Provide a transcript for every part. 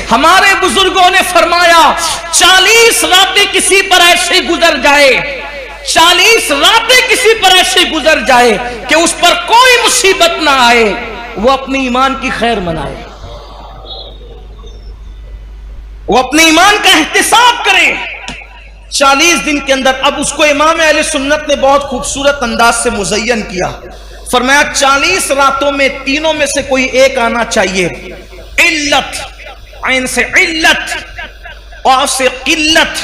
हमारे बुजुर्गों ने फरमाया 40 रातें किसी पर ऐसे गुजर जाए, 40 रातें किसी पर ऐसे गुजर जाए कि उस पर कोई मुसीबत ना आए, वो अपने ईमान की खैर मनाए, वो अपने ईमान का एहतिसाब करे 40 दिन के अंदर। अब उसको इमाम अहले सुन्नत ने बहुत खूबसूरत अंदाज से मुज़य्यन किया। फरमाया 40 रातों में तीनों में से कोई एक आना चाहिए। इल्लत, ऐन से इल्लत, औ से किल्लत,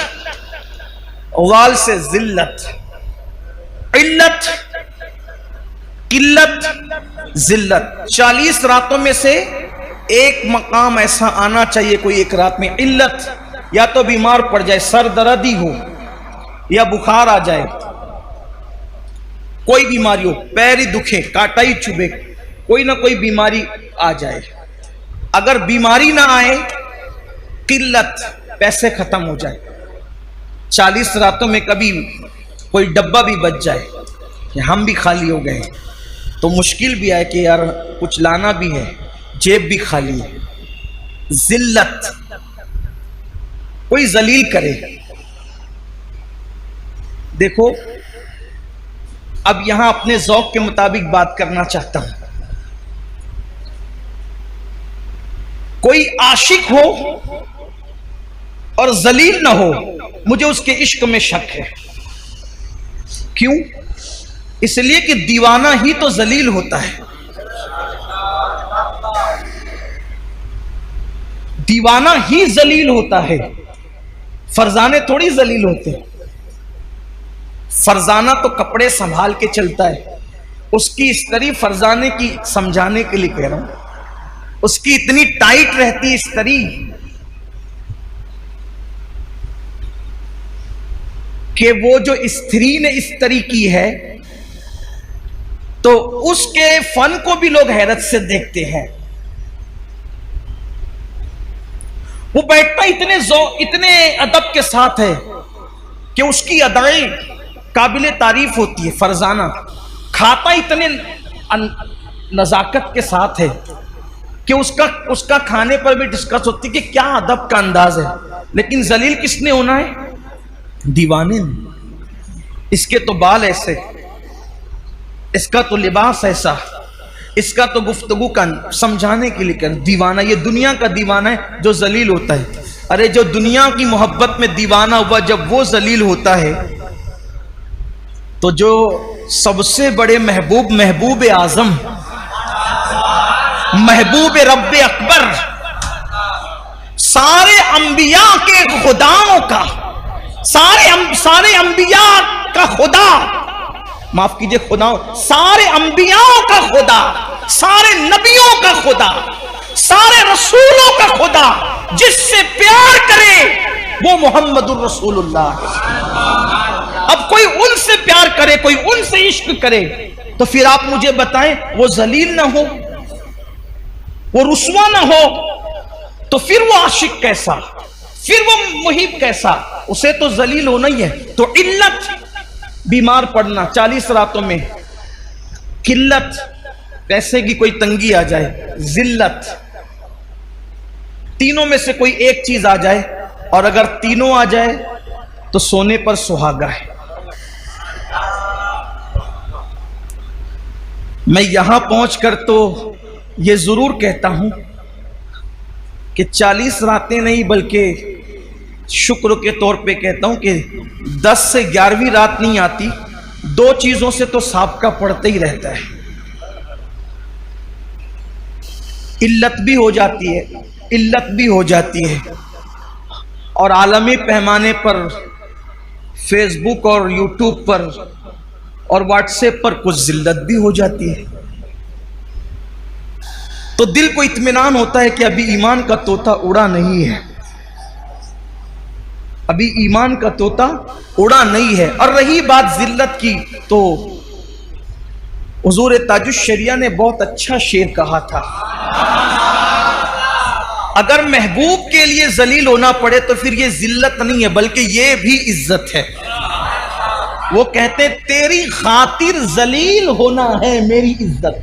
वाल से जिल्लत। इल्लत, किल्लत, जिल्लत। 40 रातों में से एक मकाम ऐसा आना चाहिए कोई एक रात में। इल्लत, या तो बीमार पड़ जाए, सर दर्द ही हो, या बुखार आ जाए, कोई बीमारी हो, पैर ही दुखे, कांटा ही चुभे, कोई ना कोई बीमारी आ जाए। अगर बीमारी ना आए, किल्लत, पैसे खत्म हो जाए। 40 रातों में कभी कोई डब्बा भी बच जाए कि हम भी खाली हो गए, तो मुश्किल भी आए कि यार कुछ लाना भी है, जेब भी खाली है। जिल्लत, कोई जलील करे। देखो, अब यहां अपने ज़ौक़ के मुताबिक बात करना चाहता हूं। कोई आशिक हो और जलील ना हो, मुझे उसके इश्क में शक है। क्यों? इसलिए कि दीवाना ही तो जलील होता है। दीवाना ही जलील होता है, फरजाने थोड़ी जलील होते हैं। फरजाना तो कपड़े संभाल के चलता है, उसकी इस्तरी फरजाने की समझाने के लिए कह रहा हूं, उसकी इतनी टाइट रहती है इस्तरी कि वो जो स्त्री ने इस्तरी की है तो उसके फन को भी लोग हैरत से देखते हैं। वो बैठता इतने अदब के साथ है कि उसकी अदाएं काबिले तारीफ होती है। फरजाना खाता इतने नजाकत के साथ है कि उसका खाने पर भी डिस्कस होती है कि क्या अदब का अंदाज है। लेकिन जलील किसने होना है? दीवाने ने। इसके तो बाल ऐसे, इसका तो लिबास ऐसा, इसका तो गुफ्तगू का समझाने के लिए कर। दीवाना, ये दुनिया का दीवाना है जो जलील होता है। अरे जो दुनिया की मोहब्बत में दीवाना हुआ, जब वो जलील होता है तो जो सबसे बड़े महबूब, महबूब आजम, महबूब रब्बे अकबर, सारे अंबिया के खुदाओं का, सारे अंबिया का खुदा, माफ कीजिए खुदा, सारे अंबियाओं का खुदा, सारे नबियों का खुदा, सारे रसूलों का खुदा, जिससे प्यार करे वो मोहम्मदुर रसूलुल्लाह। अब कोई उनसे प्यार करे, कोई उनसे इश्क करे, तो फिर आप मुझे बताएं, वो जलील ना हो, वो रुस्वा ना हो, तो फिर वो आशिक कैसा, फिर वो मुहिब कैसा? उसे तो जलील होना ही है। तो इल्लत, बीमार पड़ना 40 रातों में, किल्लत, पैसे की कोई तंगी आ जाए, जिल्लत, तीनों में से कोई एक चीज आ जाए, और अगर तीनों आ जाए तो सोने पर सुहागा है। मैं यहां पहुंचकर तो यह जरूर कहता हूं कि 40 रातें नहीं, बल्कि शुक्र के तौर पे कहता हूं कि 10 से 11वीं रात नहीं आती, 2 चीजों से तो साबका पड़ता ही रहता है। इल्लत भी हो जाती है, इल्लत भी हो जाती है, और आलमी पैमाने पर फेसबुक और यूट्यूब पर और व्हाट्सएप पर कुछ जिल्लत भी हो जाती है। तो दिल को इत्मीनान होता है कि अभी ईमान का तोता उड़ा नहीं है, अभी ईमान का तोता उड़ा नहीं है। और रही बात जिल्लत की, तो हुजूर ताजुश शरिया ने बहुत अच्छा शेर कहा था, अगर महबूब के लिए जलील होना पड़े तो फिर ये जिल्लत नहीं है, बल्कि ये भी इज्जत है। वो कहते तेरी खातिर जलील होना है मेरी इज्जत।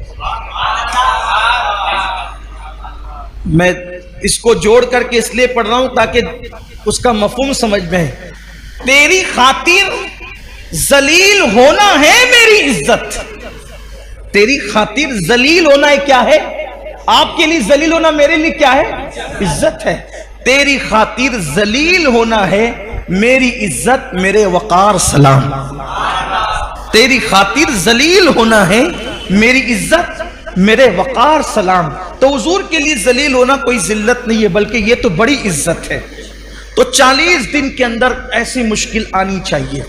मैं इसको जोड़ करके इसलिए पढ़ रहा हूं ताकि उसका मफहूम समझ में आए। तेरी खातिर जलील होना है मेरी इज्जत। तेरी खातिर जलील होना है क्या है? आपके लिए जलील होना मेरे लिए क्या है? इज्जत है। तेरी खातिर जलील होना है मेरी इज्जत, मेरे वकार सलाम। तेरी खातिर जलील होना है मेरी इज्जत, मेरे वकार सलाम। तो हुजूर के लिए जलील होना कोई जिल्लत नहीं है, बल्कि ये तो बड़ी इज्जत है। तो 40 दिन के अंदर ऐसी मुश्किल आनी चाहिए।